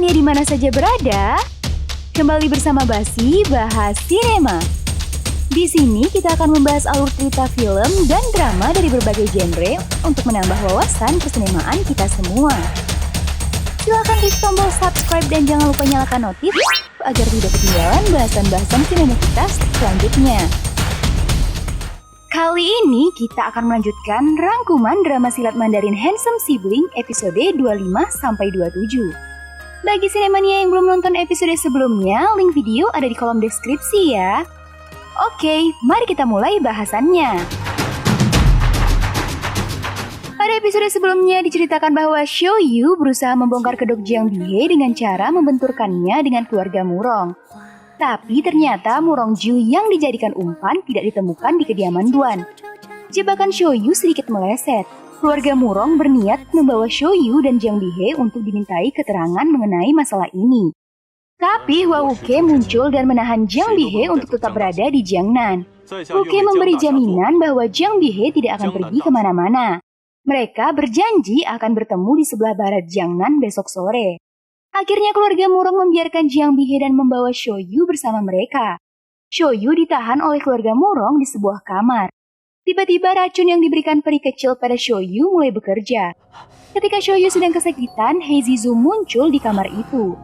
teman-temannya di mana saja berada. Kembali bersama Basi Bahas Sinema. Di sini kita akan membahas alur cerita film dan drama dari berbagai genre untuk menambah wawasan persinemaan kita semua. Silahkan klik tombol subscribe dan jangan lupa nyalakan notif agar tidak ketinggalan bahasan-bahasan sinema kita selanjutnya. Kali ini kita akan melanjutkan rangkuman drama silat Mandarin Handsome Sibling episode 25-27. Bagi sinemania yang belum nonton episode sebelumnya, link video ada di kolom deskripsi ya. Oke, mari kita mulai bahasannya. Pada episode sebelumnya diceritakan bahwa Xiao Yu berusaha membongkar kedok Jiang Bihe dengan cara membenturkannya dengan keluarga Murong. Tapi ternyata Murong Ju yang dijadikan umpan tidak ditemukan di kediaman Duan. Jebakan Xiao Yu sedikit meleset. Keluarga Murong berniat membawa Xiao Yu dan Jiang Bihe untuk dimintai keterangan mengenai masalah ini. Tapi Hua Wuke muncul dan menahan Jiang Bihe untuk tetap berada di Jiangnan. Wuke memberi jaminan bahwa Jiang Bihe tidak akan pergi kemana-mana. Mereka berjanji akan bertemu di sebelah barat Jiangnan besok sore. Akhirnya keluarga Murong membiarkan Jiang Bihe dan membawa Xiao Yu bersama mereka. Xiao Yu ditahan oleh keluarga Murong di sebuah kamar. Tiba-tiba racun yang diberikan peri kecil pada Xiao Yu mulai bekerja. Ketika Xiao Yu sedang kesakitan, He Zizu muncul di kamar itu.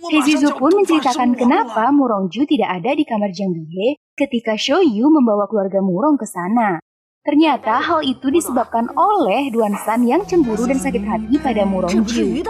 He Zizu pun menceritakan kenapa Murong Ju tidak ada di kamar Jiang Bihe ketika Xiao Yu membawa keluarga Murong ke sana. Ternyata hal itu disebabkan oleh Duan San yang cemburu dan sakit hati pada Murong Ju.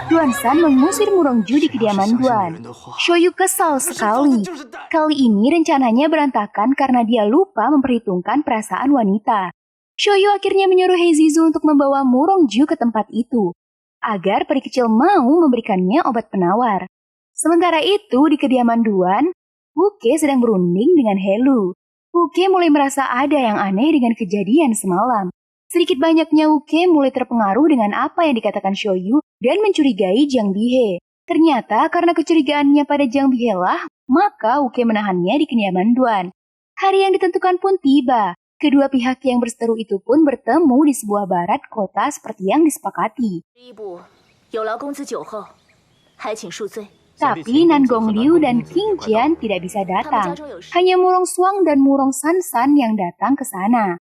Duan San mengusir Murong Ju di kediaman Duan. Xiao Yu kesal sekali. Kali ini rencananya berantakan karena dia lupa memperhitungkan perasaan wanita. Xiao Yu akhirnya menyuruh He Zizu untuk membawa Murong Ju ke tempat itu, agar peri kecil mau memberikannya obat penawar. Sementara itu, di kediaman Duan, Wuke sedang berunding dengan Helu. Wuke mulai merasa ada yang aneh dengan kejadian semalam. Sedikit banyaknya Wuke mulai terpengaruh dengan apa yang dikatakan Xiao Yu dan mencurigai Jiang Bihe. Ternyata karena kecurigaannya pada Jiang Bihe lah, maka Wuke menahannya di kediaman Duan. Hari yang ditentukan pun tiba. Kedua pihak yang berseteru itu pun bertemu di sebuah barat kota seperti yang disepakati. Tapi Nan Gongliu dan Qing Jian tidak bisa datang. Hanya Murong Suang dan Murong San San yang datang ke sana.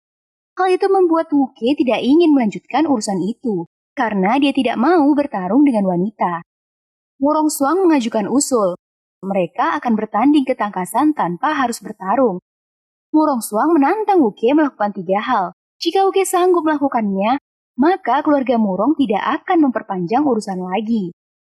Hal itu membuat Wuke tidak ingin melanjutkan urusan itu, karena dia tidak mau bertarung dengan wanita. Murong Suang mengajukan usul. Mereka akan bertanding ketangkasan tanpa harus bertarung. Murong Suang menantang Wuke melakukan 3 hal. Jika Wuke sanggup melakukannya, maka keluarga Murong tidak akan memperpanjang urusan lagi.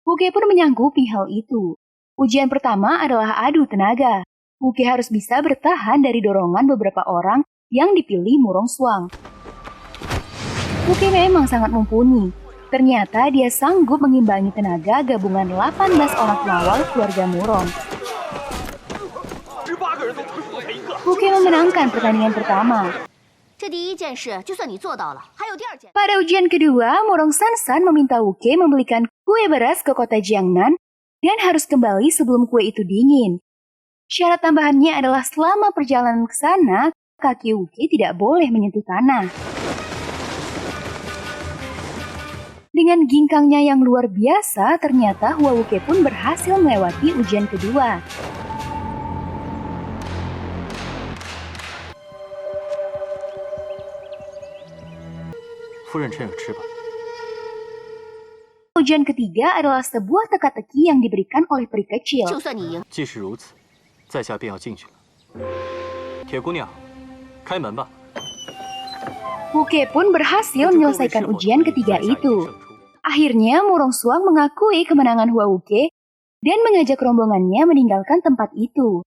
Wuke pun menyanggupi hal itu. Ujian pertama adalah adu tenaga. Wuke harus bisa bertahan dari dorongan beberapa orang yang dipilih Murong Suang. Wuke memang sangat mumpuni. Ternyata dia sanggup mengimbangi tenaga gabungan 18 orang pengawal keluarga Murong. Wuke memenangkan pertandingan pertama. Pada ujian kedua, Murong San San meminta Wuke membelikan kue beras ke kota Jiangnan dan harus kembali sebelum kue itu dingin. Syarat tambahannya adalah selama perjalanan ke sana, kaki Wuke tidak boleh menyentuh tanah. Dengan ginkangnya yang luar biasa, ternyata Hua Wuke pun berhasil melewati ujian kedua. Ujian ketiga adalah sebuah teka-teki yang diberikan oleh peri kecil. Wuke pun berhasil menyelesaikan ujian ketiga itu. Akhirnya Murong Suang mengakui kemenangan Hua Wuke dan mengajak rombongannya meninggalkan tempat itu.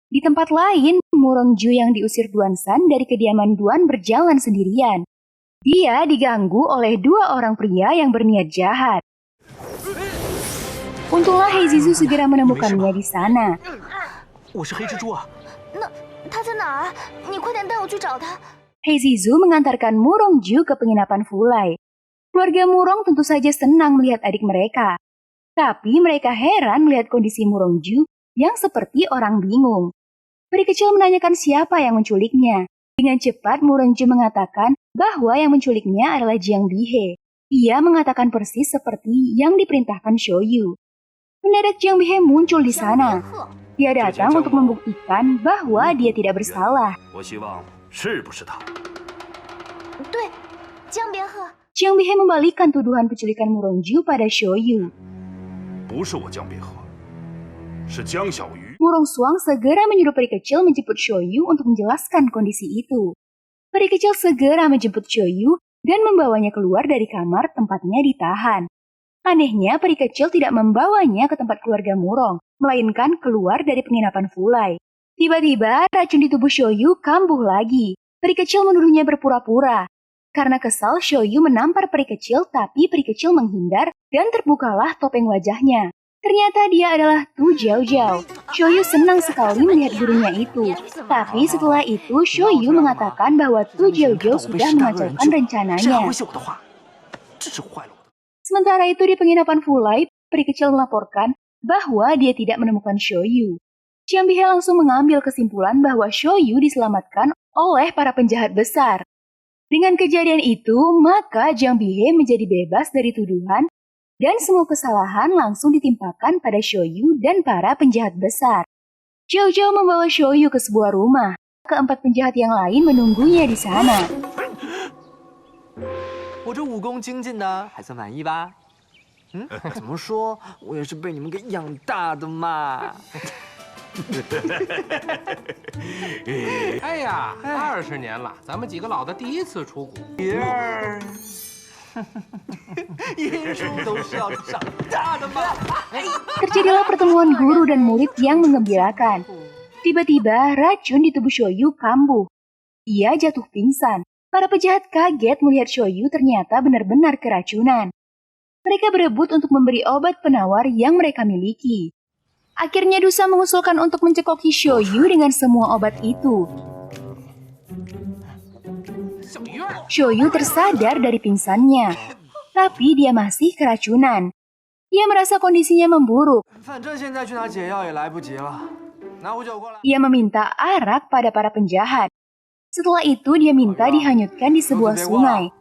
Di tempat lain, Murong Ju yang diusir Duan San dari kediaman Duan berjalan sendirian. Dia diganggu oleh 2 orang pria yang berniat jahat. Untunglah He Zizu segera menemukannya di sana. He Zizu mengantarkan Murong Ju ke penginapan Fulai. Keluarga Murong tentu saja senang melihat adik mereka. Tapi mereka heran melihat kondisi Murongju yang seperti orang bingung. Peri kecil menanyakan siapa yang menculiknya. Dengan cepat Murongju mengatakan bahwa yang menculiknya adalah Jiang Bihe. Ia mengatakan persis seperti yang diperintahkan Shoyu. Mendadak Jiang Bihe muncul di sana. Dia datang untuk membuktikan bahwa dia tidak bersalah. Jiang Bihe membalikkan tuduhan penculikan Murongju pada Shoyu. Murong Suang segera menyuruh peri kecil menjemput Shoyu untuk menjelaskan kondisi itu. Peri kecil segera menjemput Shoyu dan membawanya keluar dari kamar tempatnya ditahan. Anehnya, peri kecil tidak membawanya ke tempat keluarga Murong, melainkan keluar dari penginapan Fulai. Tiba-tiba, racun di tubuh Shoyu kambuh lagi. Peri kecil menuduhnya berpura-pura. Karena kesal, Shoyu menampar peri kecil, tapi peri kecil menghindar dan terbukalah topeng wajahnya. Ternyata dia adalah Tu Jiao Jiao. Shoyu senang sekali melihat gurunya itu. Tapi setelah itu, Shoyu mengatakan bahwa Tu Jiao Jiao sudah mengacaukan rencananya. Sementara itu di penginapan Fulai, peri kecil melaporkan bahwa dia tidak menemukan Shoyu. Jiang Bihe langsung mengambil kesimpulan bahwa Shoyu diselamatkan oleh para penjahat besar. Dengan kejadian itu, maka Jiang Bihe menjadi bebas dari tuduhan dan semua kesalahan langsung ditimpakan pada Shoyu dan para penjahat besar. Jiao Jiao membawa Shoyu ke sebuah rumah. Keempat penjahat yang lain menunggunya di sana. 我这武功精进的还算满意吧？怎么说，我也是被你们给养大的嘛。哎呀，20年了，咱们几个老的第一次出谷。爷儿，爷叔都是要长大的嘛。Terjadilah pertemuan guru dan murid yang menggembirakan. Tiba-tiba racun di tubuh Shoyu kambuh. Ia jatuh pingsan. Para penjahat kaget melihat Shoyu ternyata benar-benar keracunan. Mereka berebut untuk memberi obat penawar yang mereka miliki. Akhirnya Dusa mengusulkan untuk mencekoki Shoyu dengan semua obat itu. Shoyu tersadar dari pingsannya, tapi dia masih keracunan. Ia merasa kondisinya memburuk. Ia meminta arak pada para penjahat. Setelah itu dia minta dihanyutkan di sebuah sungai.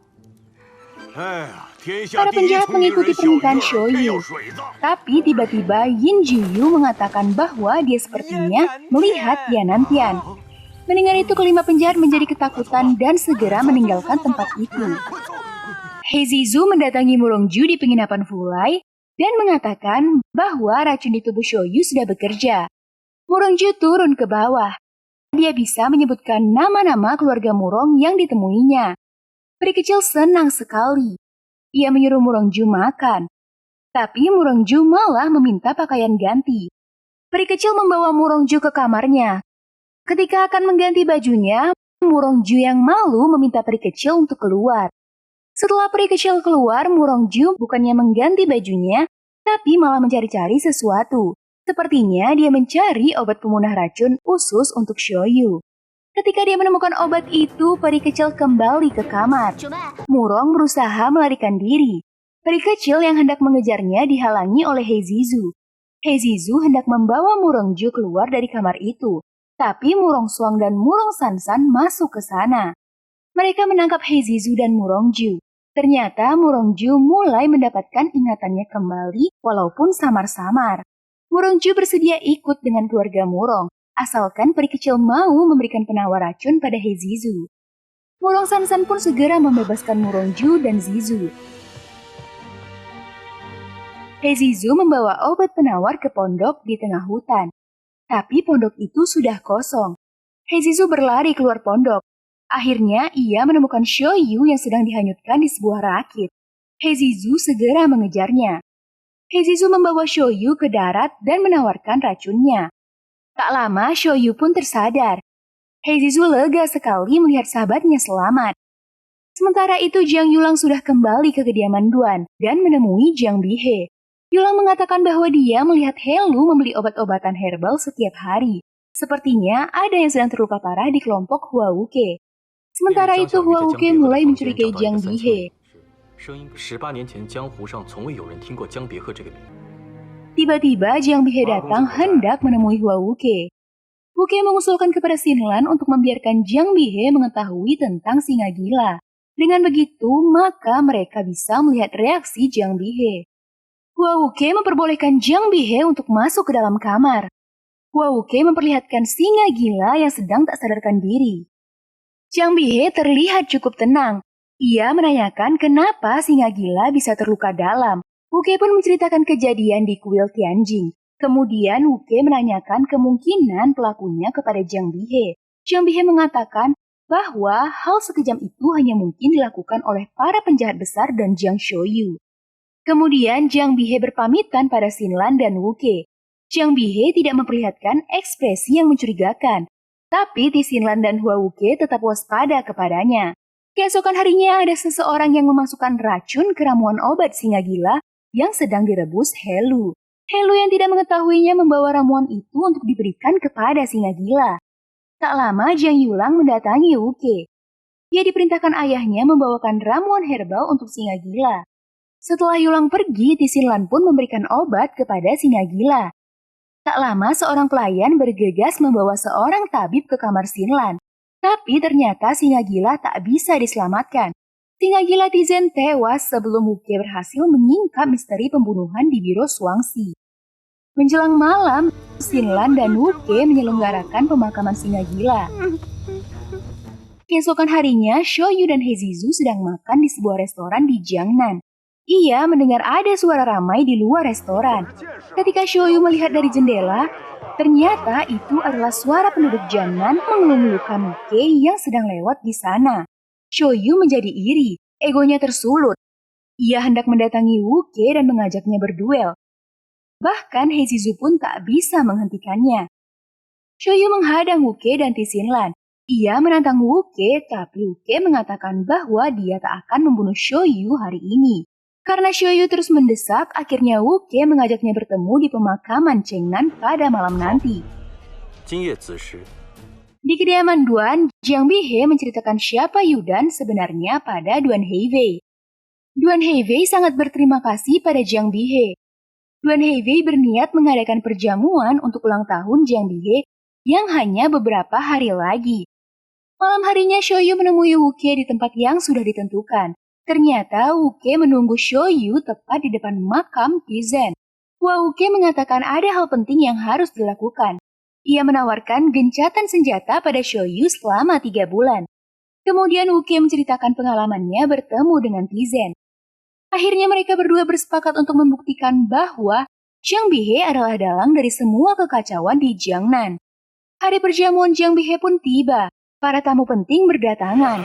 Para penjahat mengikuti permintaan Shoyu. Tapi tiba-tiba Yin Juyu mengatakan bahwa dia sepertinya melihat Yanantian. Mendengar itu kelima penjahat menjadi ketakutan dan segera meninggalkan tempat itu. Heizizu mendatangi Murongju di penginapan Fulai dan mengatakan bahwa racun di tubuh Shoyu sudah bekerja. Murongju turun ke bawah. Dia bisa menyebutkan nama-nama keluarga Murong yang ditemuinya. Peri kecil senang sekali. Ia menyuruh Murongju makan. Tapi Murongju malah meminta pakaian ganti. Peri kecil membawa Murongju ke kamarnya. Ketika akan mengganti bajunya, Murongju yang malu meminta peri kecil untuk keluar. Setelah peri kecil keluar, Murongju bukannya mengganti bajunya, tapi malah mencari-cari sesuatu. Sepertinya dia mencari obat pemunah racun khusus untuk Shoyu. Ketika dia menemukan obat itu, peri kecil kembali ke kamar. Murong berusaha melarikan diri. Peri kecil yang hendak mengejarnya dihalangi oleh Heizizu. Heizizu hendak membawa Murongju keluar dari kamar itu. Tapi Murong Suang dan Murong Sansan masuk ke sana. Mereka menangkap Heizizu dan Murongju. Ternyata Murongju mulai mendapatkan ingatannya kembali walaupun samar-samar. Murongju bersedia ikut dengan keluarga Murong. Asalkan peri kecil mau memberikan penawar racun pada Heizizu. Murong Sansan pun segera membebaskan Murongju dan Zizu. Heizizu membawa obat penawar ke pondok di tengah hutan. Tapi pondok itu sudah kosong. Heizizu berlari keluar pondok. Akhirnya ia menemukan Shoyu yang sedang dihanyutkan di sebuah rakit. Heizizu segera mengejarnya. Heizizu membawa Shoyu ke darat dan menawarkan racunnya. Tak lama, Shoyu pun tersadar. Heizizu lega sekali melihat sahabatnya selamat. Sementara itu, Jiang Yulang sudah kembali ke kediaman Duan dan menemui Jiang Bihe. Yulang mengatakan bahwa dia melihat Helu membeli obat-obatan herbal setiap hari. Sepertinya ada yang sedang terluka parah di kelompok Hua Wuke. Sementara itu, Hua Wuke mulai mencurigai Jiang Bihe. 18年前江湖上从未有人听过江别鹤这个名。Tiba-tiba Jiang Bihe datang hendak menemui Hua Wuke. Wuke mengusulkan kepada Xinlan untuk membiarkan Jiang Bihe mengetahui tentang singa gila. Dengan begitu, maka mereka bisa melihat reaksi Jiang Bihe. Hua Wuke memperbolehkan Jiang Bihe untuk masuk ke dalam kamar. Hua Wuke memperlihatkan singa gila yang sedang tak sadarkan diri. Jiang Bihe terlihat cukup tenang. Ia menanyakan kenapa singa gila bisa terluka dalam. Wuke pun menceritakan kejadian di kuil Tianjing. Kemudian Wuke menanyakan kemungkinan pelakunya kepada Jiang Bihe. Jiang Bihe mengatakan bahwa hal sekejam itu hanya mungkin dilakukan oleh para penjahat besar dan Jiang Shoyu. Kemudian Jiang Bihe berpamitan pada Xinlan dan Wuke. Jiang Bihe tidak memperlihatkan ekspresi yang mencurigakan, tapi Xinlan dan Hua Wuke tetap waspada kepadanya. Keesokan harinya ada seseorang yang memasukkan racun ke ramuan obat singa gila yang sedang direbus Helu. Helu yang tidak mengetahuinya membawa ramuan itu untuk diberikan kepada singa gila. Tak lama Jiang Yulang mendatangi Wuke. Dia diperintahkan ayahnya membawakan ramuan herbal untuk singa gila. Setelah Yulang pergi, Xinlan pun memberikan obat kepada singa gila. Tak lama seorang pelayan bergegas membawa seorang tabib ke kamar Xinlan. Tapi ternyata singa gila tak bisa diselamatkan. Singa gila Tizen tewas sebelum Wuke berhasil menyingkap misteri pembunuhan di biro Shuangxi. Menjelang malam, Xinlan dan Wuke menyelenggarakan pemakaman singa gila. Keesokan harinya, Shoyu dan Hezizu sedang makan di sebuah restoran di Jiangnan. Ia mendengar ada suara ramai di luar restoran. Ketika Shoyu melihat dari jendela, ternyata itu adalah suara penduduk Jiangnan mengeluh-ngeluhkan Wuke yang sedang lewat di sana. Shoyu menjadi iri, egonya tersulut. Ia hendak mendatangi Wuke dan mengajaknya berduel. Bahkan Hezizu pun tak bisa menghentikannya. Shoyu menghadang Wuke dan Xinlan. Ia menantang Wuke, tapi Wuke mengatakan bahwa dia tak akan membunuh Shoyu hari ini. Karena Shoyu terus mendesak, akhirnya Wuke mengajaknya bertemu di pemakaman Chengnan pada malam nanti. Di kediaman Duan, Jiang Bihe menceritakan siapa Yudan sebenarnya pada Duan Heivei. Duan Heivei sangat berterima kasih pada Jiang Bihe. Duan Heivei berniat mengadakan perjamuan untuk ulang tahun Jiang Bihe yang hanya beberapa hari lagi. Malam harinya Shoyu menemui Wuke di tempat yang sudah ditentukan. Ternyata Wuke menunggu Shoyu tepat di depan makam Tizen. Hua Wuke mengatakan ada hal penting yang harus dilakukan. Ia menawarkan gencatan senjata pada Shoyu selama 3 bulan. Kemudian Wuke menceritakan pengalamannya bertemu dengan Tizen. Akhirnya mereka berdua bersepakat untuk membuktikan bahwa Jiang Bihe adalah dalang dari semua kekacauan di Jiangnan. Hari perjamuan Jiang Bihe pun tiba. Para tamu penting berdatangan.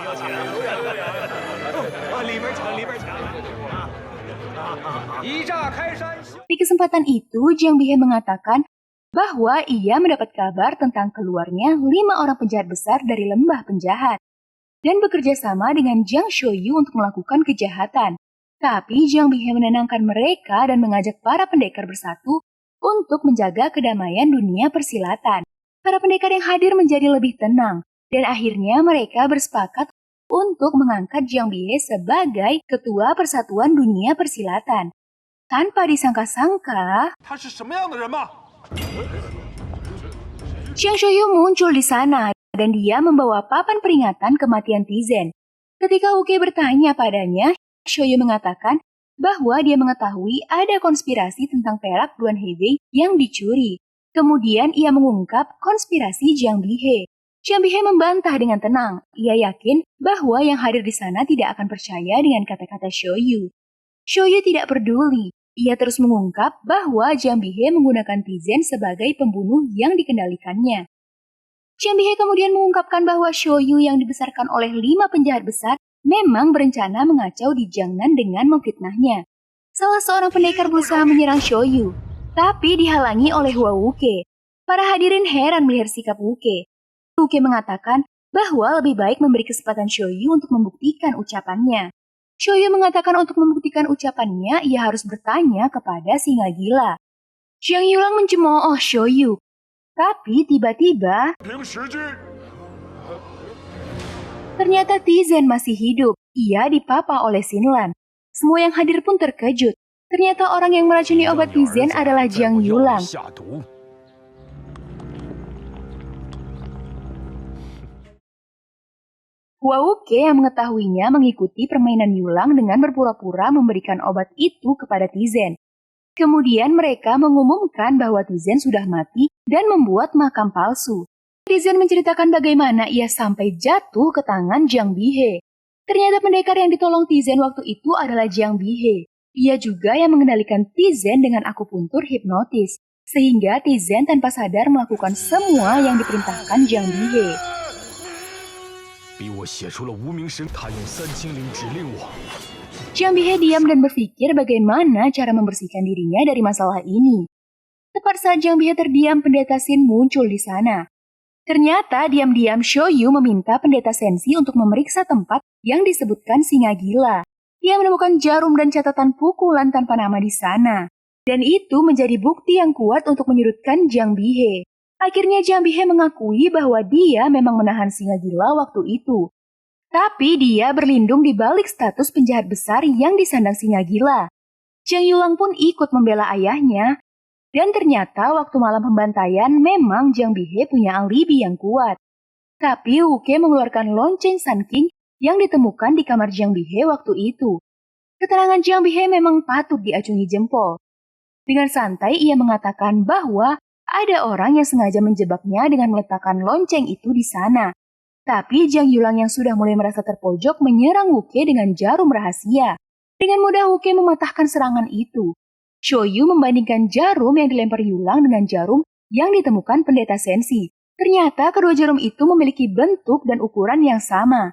Di kesempatan itu, Jiang Bihe mengatakan bahwa ia mendapat kabar tentang keluarnya 5 orang penjahat besar dari lembah penjahat dan bekerja sama dengan Jiang Shoyu untuk melakukan kejahatan. Tapi Jiang Bihe menenangkan mereka dan mengajak para pendekar bersatu untuk menjaga kedamaian dunia persilatan. Para pendekar yang hadir menjadi lebih tenang dan akhirnya mereka bersepakat untuk mengangkat Jiang Bihe sebagai ketua Persatuan Dunia Persilatan. Tanpa disangka-sangka, Jiang Shoyu muncul di sana dan dia membawa papan peringatan kematian Tizen. Ketika Wuke bertanya padanya, Shoyu mengatakan bahwa dia mengetahui ada konspirasi tentang perak Duan Heivei yang dicuri. Kemudian ia mengungkap konspirasi Jiang Bihe. Jiang Bihe membantah dengan tenang. Ia yakin bahwa yang hadir di sana tidak akan percaya dengan kata-kata Shoyu. Shoyu tidak peduli. Ia terus mengungkap bahwa Jiang Bihe menggunakan Tizen sebagai pembunuh yang dikendalikannya. Jiang Bihe kemudian mengungkapkan bahwa Shoyu yang dibesarkan oleh 5 penjahat besar memang berencana mengacau di Jiangnan dengan memfitnahnya. Salah seorang pendekar berusaha menyerang Shoyu, tapi dihalangi oleh Hua Wuke. Para hadirin heran melihat sikap Wuke. Wuke mengatakan bahwa lebih baik memberi kesempatan Shoyu untuk membuktikan ucapannya. Shoyu mengatakan untuk membuktikan ucapannya, ia harus bertanya kepada singa gila. Jiang Yulang mencemooh Shoyu. Tapi tiba-tiba, ternyata Tizen masih hidup. Ia dipapa oleh Xinlan. Semua yang hadir pun terkejut. Ternyata orang yang meracuni obat Tizen adalah Jiang Yulang. Hua Wuke yang mengetahuinya mengikuti permainan Yulang dengan berpura-pura memberikan obat itu kepada Tizen. Kemudian mereka mengumumkan bahwa Tizen sudah mati dan membuat makam palsu. Tizen menceritakan bagaimana ia sampai jatuh ke tangan Jiang Bihe. Ternyata pendekar yang ditolong Tizen waktu itu adalah Jiang Bihe. Ia juga yang mengendalikan Tizen dengan akupuntur hipnotis, sehingga Tizen tanpa sadar melakukan semua yang diperintahkan Jiang Bihe. Jiang Bihe diam dan berpikir bagaimana cara membersihkan dirinya dari masalah ini. Tepat saat Jiang Bihe terdiam, pendeta Xin muncul di sana. Ternyata diam-diam Shoyu meminta pendeta Sensi untuk memeriksa tempat yang disebutkan singa gila. Ia menemukan jarum dan catatan pukulan tanpa nama di sana. Dan itu menjadi bukti yang kuat untuk menyudutkan Jiang Bihe. Akhirnya Jiang Bihe mengakui bahwa dia memang menahan singa gila waktu itu. Tapi dia berlindung di balik status penjahat besar yang disandang singa gila. Jiang Yulang pun ikut membela ayahnya. Dan ternyata waktu malam pembantaian memang Jiang Bihe punya alibi yang kuat. Tapi Wuke mengeluarkan lonceng Sun King yang ditemukan di kamar Jiang Bihe waktu itu. Keterangan Jiang Bihe memang patut diacungi jempol. Dengan santai ia mengatakan bahwa ada orang yang sengaja menjebaknya dengan meletakkan lonceng itu di sana. Tapi Jiang Yulang yang sudah mulai merasa terpojok menyerang Wuke dengan jarum rahasia. Dengan mudah Wuke mematahkan serangan itu. Shoyu membandingkan jarum yang dilempar Yulang dengan jarum yang ditemukan pendeta Sensi. Ternyata kedua jarum itu memiliki bentuk dan ukuran yang sama.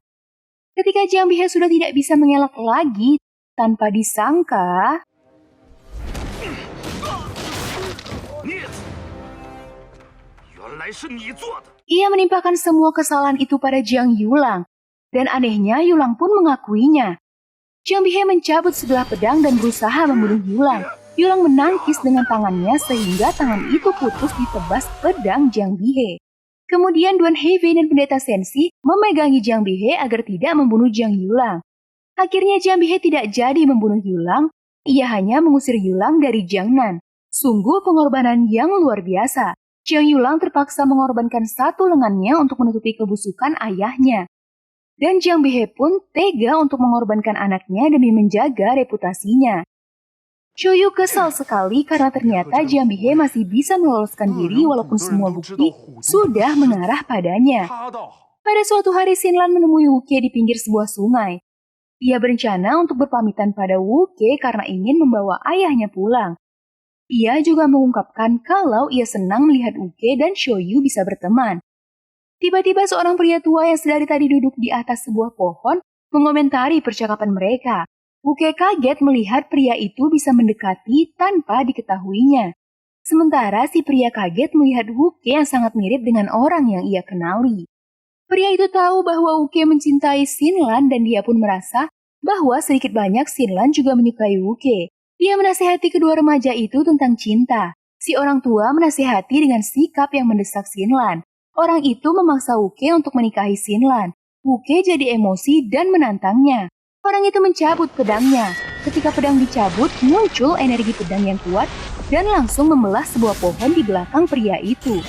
Ketika Jiang Bihe sudah tidak bisa mengelak lagi, tanpa disangka, ia menimpakan semua kesalahan itu pada Jiang Yulang. Dan anehnya Yulang pun mengakuinya. Jiang Bihe mencabut sebelah pedang dan berusaha membunuh Yulang. Yulang menangkis dengan tangannya sehingga tangan itu putus ditebas pedang Jiang Bihe. Kemudian Duan Heivei dan pendeta Sensi memegangi Jiang Bihe agar tidak membunuh Jiang Yulang. Akhirnya Jiang Bihe tidak jadi membunuh Yulang, ia hanya mengusir Yulang dari Jiangnan. Sungguh pengorbanan yang luar biasa. Jiang Yulang terpaksa mengorbankan satu lengannya untuk menutupi kebusukan ayahnya. Dan Jiang Bihe pun tega untuk mengorbankan anaknya demi menjaga reputasinya. Shoyu kesal sekali karena ternyata Jiang Bihe masih bisa meloloskan diri walaupun semua bukti sudah mengarah padanya. Pada suatu hari Xinlan menemui Wuke di pinggir sebuah sungai. Ia berencana untuk berpamitan pada Wuke karena ingin membawa ayahnya pulang. Ia juga mengungkapkan kalau ia senang melihat Wuke dan Shoyu bisa berteman. Tiba-tiba seorang pria tua yang sedari tadi duduk di atas sebuah pohon mengomentari percakapan mereka. Wuke kaget melihat pria itu bisa mendekati tanpa diketahuinya. Sementara si pria kaget melihat Wuke yang sangat mirip dengan orang yang ia kenali. Pria itu tahu bahwa Wuke mencintai Xinlan dan dia pun merasa bahwa sedikit banyak Xinlan juga menyukai Wuke. Dia menasihati kedua remaja itu tentang cinta. Si orang tua menasihati dengan sikap yang mendesak Xinlan. Orang itu memaksa Wuke untuk menikahi Xinlan. Wuke jadi emosi dan menantangnya. Orang itu mencabut pedangnya. Ketika pedang dicabut, muncul energi pedang yang kuat dan langsung membelah sebuah pohon di belakang pria itu.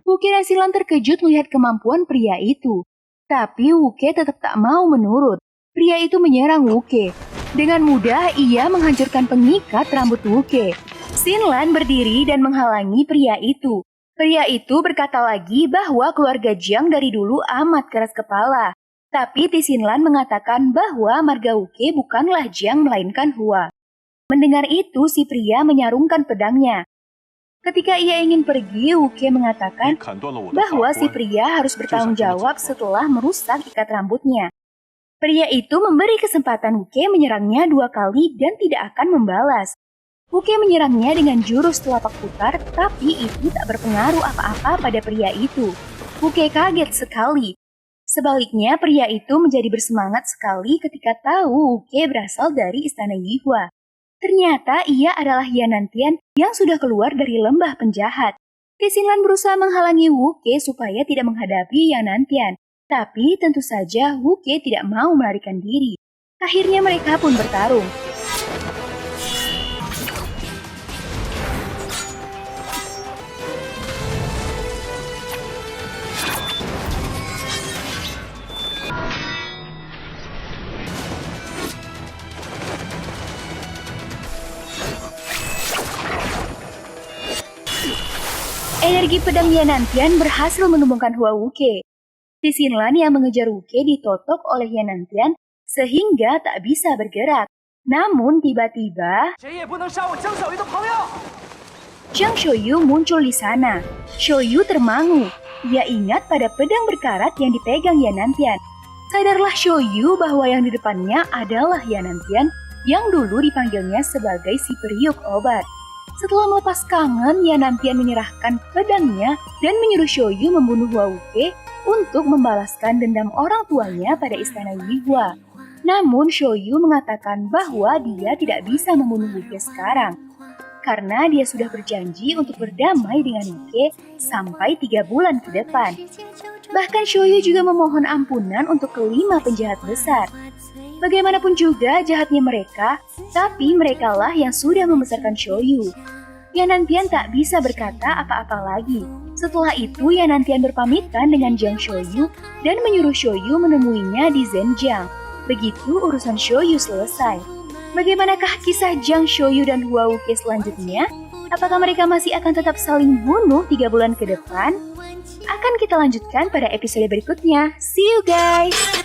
Wuke dan Xinlan terkejut melihat kemampuan pria itu. Tapi Wuke tetap tak mau menurut. Pria itu menyerang Wuke. Dengan mudah, ia menghancurkan pengikat rambut Wuke. Xinlan berdiri dan menghalangi pria itu. Pria itu berkata lagi bahwa keluarga Jiang dari dulu amat keras kepala. Tapi Xinlan mengatakan bahwa marga Wuke bukanlah Jiang melainkan Hua. Mendengar itu, si pria menyarungkan pedangnya. Ketika ia ingin pergi, Wuke mengatakan bahwa si pria harus bertanggung jawab setelah merusak ikat rambutnya. Pria itu memberi kesempatan Wuke menyerangnya 2 kali dan tidak akan membalas. Wuke menyerangnya dengan jurus telapak putar, tapi itu tak berpengaruh apa-apa pada pria itu. Wuke kaget sekali. Sebaliknya, pria itu menjadi bersemangat sekali ketika tahu Wuke berasal dari istana Yihua. Ternyata ia adalah Yanantian yang sudah keluar dari lembah penjahat. Xinlan berusaha menghalangi Wuke supaya tidak menghadapi Yanantian. Tapi tentu saja Wuke tidak mau melarikan diri. Akhirnya mereka pun bertarung. Energi pedang Yanantian berhasil menumbangkan Hua Wuke. Xinlan yang mengejar Wuke ditotok oleh Yanantian sehingga tak bisa bergerak. Namun tiba-tiba, Zhang Xiuyu muncul di sana. Xiuyu termangu. Ia ingat pada pedang berkarat yang dipegang Yanantian. Sadarlah Xiuyu bahwa yang di depannya adalah Yanantian yang dulu dipanggilnya sebagai si periuk obat. Setelah melepas kangen, Yanantian menyerahkan pedangnya dan menyuruh Xiuyu membunuh Hua Wuke untuk membalaskan dendam orang tuanya pada istana Yihua. Namun Xiuyu mengatakan bahwa dia tidak bisa membunuh Wuke sekarang, karena dia sudah berjanji untuk berdamai dengan Wuke sampai 3 bulan ke depan. Bahkan Xiuyu juga memohon ampunan untuk kelima penjahat besar. Bagaimanapun juga jahatnya mereka, tapi merekalah yang sudah membesarkan Xiuyu. Yanantian tak bisa berkata apa-apa lagi. Setelah itu Yanantian berpamitan dengan Zhang Xiuyu dan menyuruh Xiuyu menemuinya di Zhenjiang. Begitu urusan Xiuyu selesai. Bagaimanakah kisah Zhang Xiuyu dan Hua Wuke selanjutnya? Apakah mereka masih akan tetap saling bunuh 3 bulan ke depan? Akan kita lanjutkan pada episode berikutnya. See you guys!